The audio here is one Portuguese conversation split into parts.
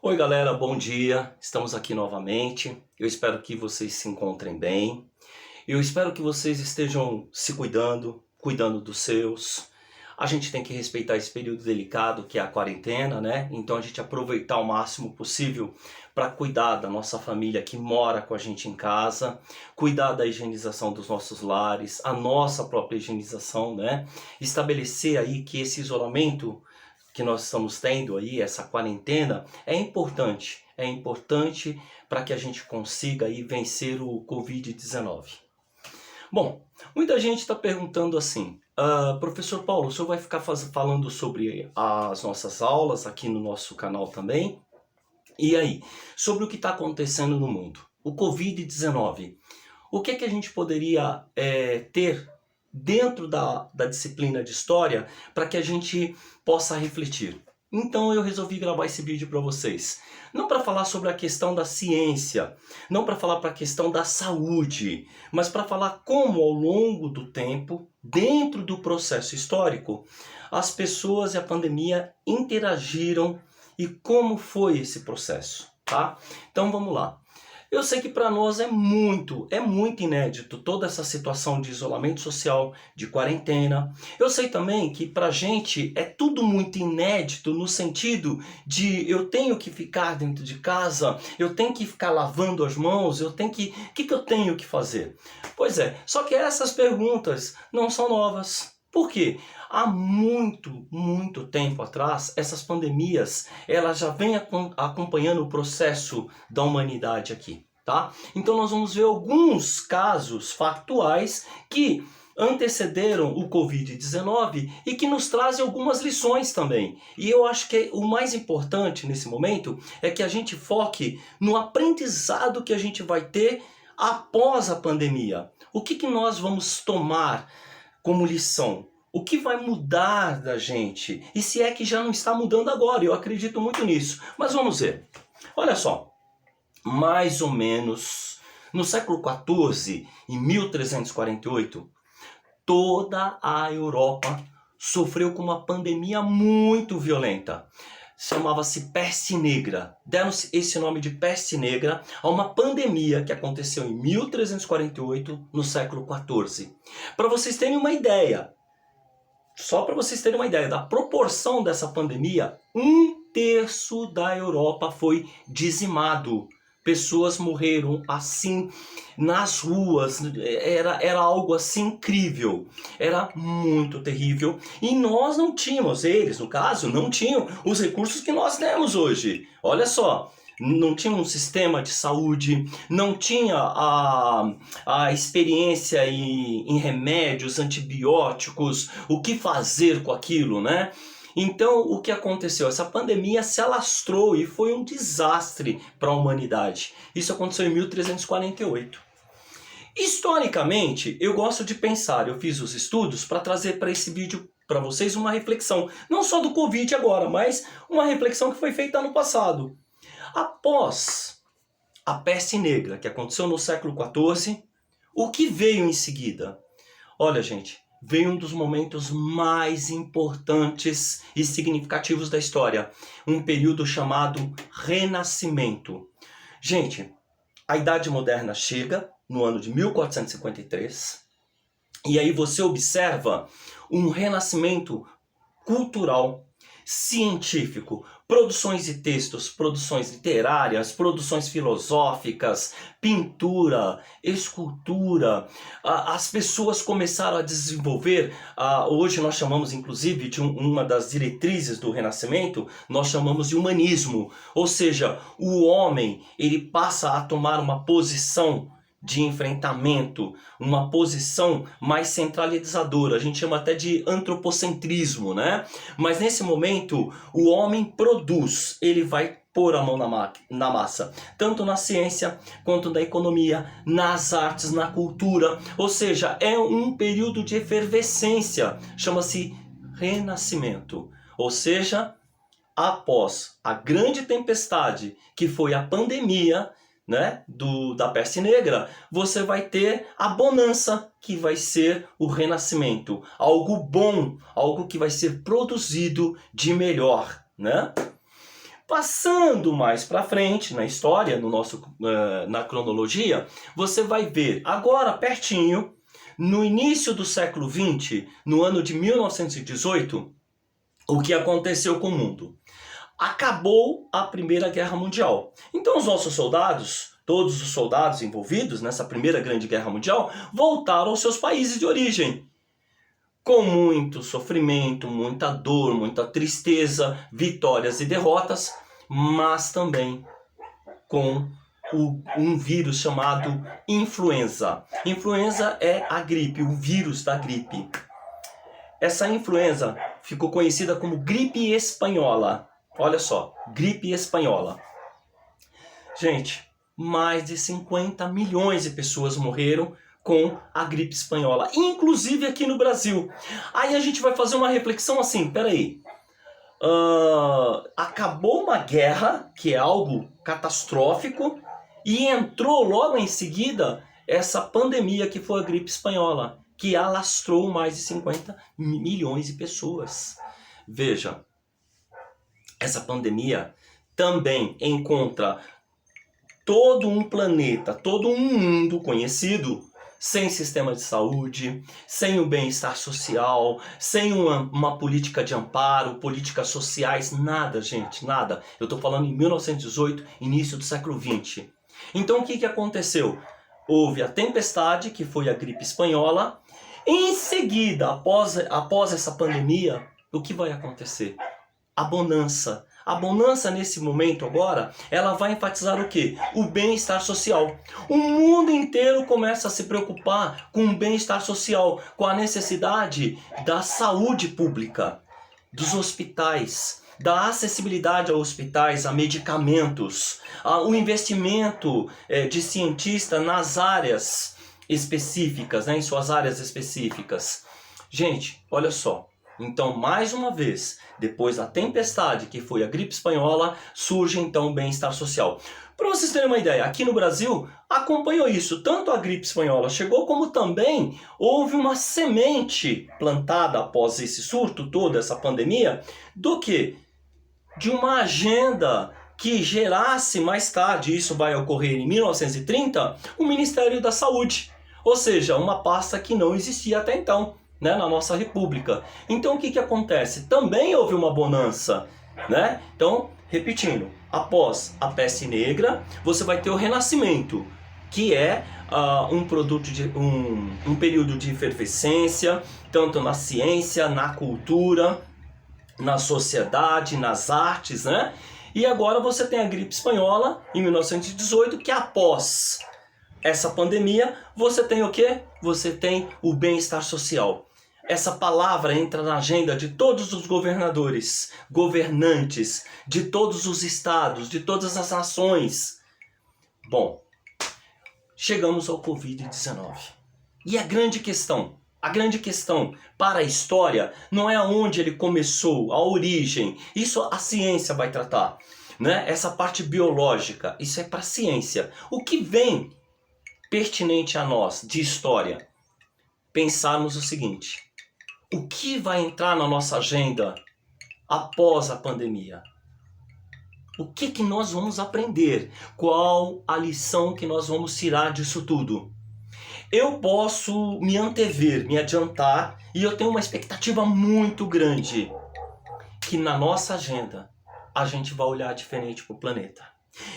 Oi galera, bom dia. Estamos aqui novamente. Eu espero que vocês se encontrem bem. Eu espero que vocês estejam se cuidando, cuidando dos seus. A gente tem que respeitar esse período delicado que é a quarentena, né? Então a gente aproveitar o máximo possível para cuidar da nossa família que mora com a gente em casa, cuidar da higienização dos nossos lares, a nossa própria higienização, né? Estabelecer aí que esse isolamento que nós estamos tendo aí, essa quarentena, é importante para que a gente consiga aí vencer o Covid-19. Bom, muita gente está perguntando assim, professor Paulo, o senhor vai ficar falando sobre as nossas aulas aqui no nosso canal também? E aí, sobre o que está acontecendo no mundo? O Covid-19, o que que a gente poderia ter dentro da disciplina de História para que a gente possa refletir? Então eu resolvi gravar esse vídeo para vocês. Não para falar sobre a questão da ciência, não para falar para a questão da saúde, mas para falar como ao longo do tempo, dentro do processo histórico, as pessoas e a pandemia interagiram e como foi esse processo, tá? Então vamos lá. Eu sei que para nós é muito inédito toda essa situação de isolamento social, de quarentena. Eu sei também que para a gente é tudo muito inédito no sentido de eu tenho que ficar dentro de casa, eu tenho que ficar lavando as mãos, o que eu tenho que fazer? Pois é, só que essas perguntas não são novas. Por quê? Há muito tempo atrás, essas pandemias, elas já vêm acompanhando o processo da humanidade aqui, tá? Então nós vamos ver alguns casos factuais que antecederam o Covid-19 e que nos trazem algumas lições também. E eu acho que o mais importante nesse momento é que a gente foque no aprendizado que a gente vai ter após a pandemia. O que nós vamos tomar como lição? O que vai mudar da gente? E se é que já não está mudando agora? Eu acredito muito nisso. Mas vamos ver. Olha só. Mais ou menos no século XIV, em 1348, toda a Europa sofreu com uma pandemia muito violenta. Chamava-se Peste Negra. Deram-se esse nome de Peste Negra a uma pandemia que aconteceu em 1348, no século XIV. Para vocês terem uma ideia, só para vocês terem uma ideia da proporção dessa pandemia, 1/3 da Europa foi dizimado. Pessoas morreram assim nas ruas, era algo assim incrível, era muito terrível. E nós não tínhamos, eles no caso, não tinham os recursos que nós temos hoje. Olha só, não tinha um sistema de saúde, não tinha a experiência em remédios, antibióticos, o que fazer com aquilo, né? Então, o que aconteceu? Essa pandemia se alastrou e foi um desastre para a humanidade. Isso aconteceu em 1348. Historicamente, eu gosto de pensar, eu fiz os estudos para trazer para esse vídeo para vocês uma reflexão, não só do Covid agora, mas uma reflexão que foi feita no passado. Após a Peste Negra, que aconteceu no século XIV, o que veio em seguida? Olha, gente, veio um dos momentos mais importantes e significativos da história. Um período chamado Renascimento. Gente, a Idade Moderna chega no ano de 1453. E aí você observa um renascimento cultural, científico, produções de textos, produções literárias, produções filosóficas, pintura, escultura. As pessoas começaram a desenvolver, hoje nós chamamos inclusive de uma das diretrizes do Renascimento, nós chamamos de humanismo. Ou seja, o homem ele passa a tomar uma posição de enfrentamento, uma posição mais centralizadora. A gente chama até de antropocentrismo, né? Mas nesse momento, o homem produz, ele vai pôr a mão na massa, tanto na ciência, quanto na economia, nas artes, na cultura. Ou seja, é um período de efervescência, chama-se Renascimento. Ou seja, após a grande tempestade, que foi a pandemia, né, da Peste Negra, você vai ter a bonança, que vai ser o renascimento. Algo bom, algo que vai ser produzido de melhor, né? Passando mais para frente na história, na cronologia, você vai ver agora pertinho, no início do século XX, no ano de 1918, o que aconteceu com o mundo. Acabou a Primeira Guerra Mundial. Então os nossos soldados, todos os soldados envolvidos nessa Primeira Grande Guerra Mundial, voltaram aos seus países de origem. Com muito sofrimento, muita dor, muita tristeza, vitórias e derrotas, mas também com um vírus chamado influenza. Influenza é a gripe, o vírus da gripe. Essa influenza ficou conhecida como gripe espanhola. Olha só, gripe espanhola. Gente, mais de 50 milhões de pessoas morreram com a gripe espanhola, inclusive aqui no Brasil. Aí a gente vai fazer uma reflexão assim, peraí. Acabou uma guerra, que é algo catastrófico, e entrou logo em seguida essa pandemia que foi a gripe espanhola, que alastrou mais de 50 milhões de pessoas. Veja, essa pandemia também encontra todo um planeta, todo um mundo conhecido sem sistema de saúde, sem o bem-estar social, sem uma política de amparo, políticas sociais, nada, gente, nada. Eu estou falando em 1918, início do século XX. Então o que aconteceu? Houve a tempestade, que foi a gripe espanhola. Em seguida, após essa pandemia, o que vai acontecer? A bonança. A bonança nesse momento agora, ela vai enfatizar o quê? O bem-estar social. O mundo inteiro começa a se preocupar com o bem-estar social, com a necessidade da saúde pública, dos hospitais, da acessibilidade a hospitais, a medicamentos, o investimento de cientista nas áreas específicas, né, em suas áreas específicas. Gente, olha só. Então, mais uma vez, depois da tempestade, que foi a gripe espanhola, surge então o bem-estar social. Para vocês terem uma ideia, aqui no Brasil acompanhou isso, tanto a gripe espanhola chegou, como também houve uma semente plantada após esse surto todo, essa pandemia, do que? De uma agenda que gerasse mais tarde, isso vai ocorrer em 1930, o Ministério da Saúde, ou seja, uma pasta que não existia até então, né, na nossa república. Então o que acontece? Também houve uma bonança, né? Então, repetindo, após a peste negra, você vai ter o renascimento, que é um período de efervescência, tanto na ciência, na cultura, na sociedade, nas artes, né? E agora você tem a gripe espanhola, em 1918, que após essa pandemia, você tem o quê? Você tem o bem-estar social. Essa palavra entra na agenda de todos os governadores, governantes, de todos os estados, de todas as nações. Bom, chegamos ao Covid-19. E a grande questão para a história não é onde ele começou, a origem. Isso a ciência vai tratar, né? Essa parte biológica, isso é para a ciência. O que vem pertinente a nós de história? Pensarmos o seguinte: o que vai entrar na nossa agenda após a pandemia? O que nós vamos aprender? Qual a lição que nós vamos tirar disso tudo? Eu posso me antever, me adiantar, e eu tenho uma expectativa muito grande que na nossa agenda a gente vai olhar diferente para o planeta.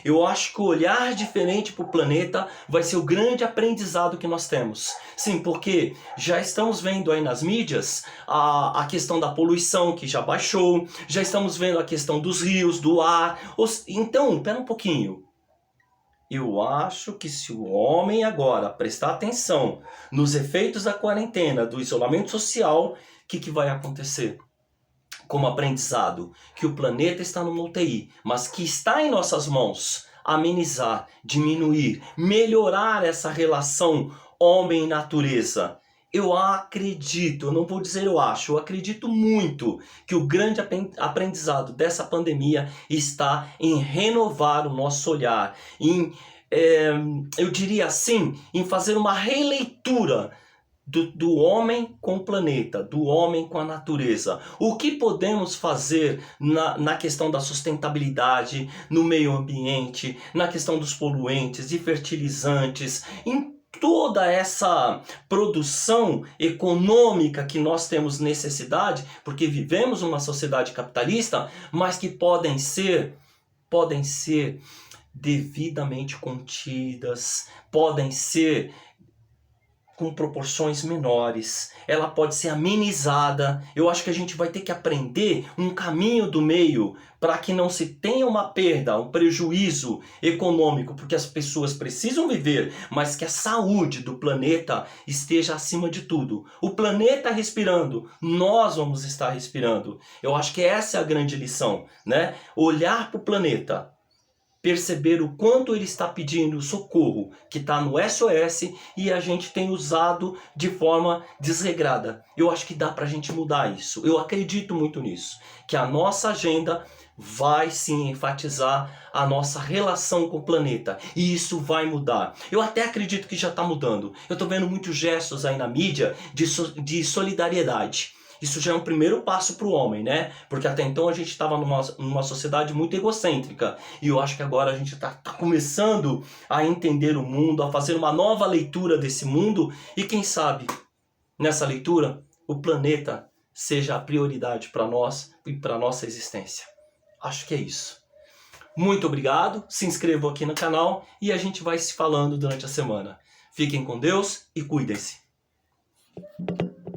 Eu acho que o olhar diferente para o planeta vai ser o grande aprendizado que nós temos. Sim, porque já estamos vendo aí nas mídias a questão da poluição que já baixou, já estamos vendo a questão dos rios, do ar. Então, pera um pouquinho. Eu acho que se o homem agora prestar atenção nos efeitos da quarentena, do isolamento social, o que vai acontecer? Como aprendizado, que o planeta está numa UTI, mas que está em nossas mãos amenizar, diminuir, melhorar essa relação homem e natureza. Eu acredito, eu não vou dizer eu acho, eu acredito muito que o grande aprendizado dessa pandemia está em renovar o nosso olhar, eu diria assim, em fazer uma releitura do homem com o planeta, do homem com a natureza. O que podemos fazer na questão da sustentabilidade, no meio ambiente, na questão dos poluentes, de fertilizantes, em toda essa produção econômica que nós temos necessidade, porque vivemos uma sociedade capitalista, mas que podem ser devidamente contidas, podem ser com proporções menores, ela pode ser amenizada. Eu acho que a gente vai ter que aprender um caminho do meio para que não se tenha uma perda, um prejuízo econômico, porque as pessoas precisam viver, mas que a saúde do planeta esteja acima de tudo. O planeta respirando, nós vamos estar respirando. Eu acho que essa é a grande lição, né? Olhar para o planeta, perceber o quanto ele está pedindo socorro, que está no SOS, e a gente tem usado de forma desregrada. Eu acho que dá para a gente mudar isso. Eu acredito muito nisso. Que a nossa agenda vai sim enfatizar a nossa relação com o planeta. E isso vai mudar. Eu até acredito que já está mudando. Eu estou vendo muitos gestos aí na mídia de solidariedade. Isso já é um primeiro passo para o homem, né? Porque até então a gente estava numa sociedade muito egocêntrica. E eu acho que agora a gente está começando a entender o mundo, a fazer uma nova leitura desse mundo. E quem sabe, nessa leitura, o planeta seja a prioridade para nós e para a nossa existência. Acho que é isso. Muito obrigado, se inscrevam aqui no canal e a gente vai se falando durante a semana. Fiquem com Deus e cuidem-se.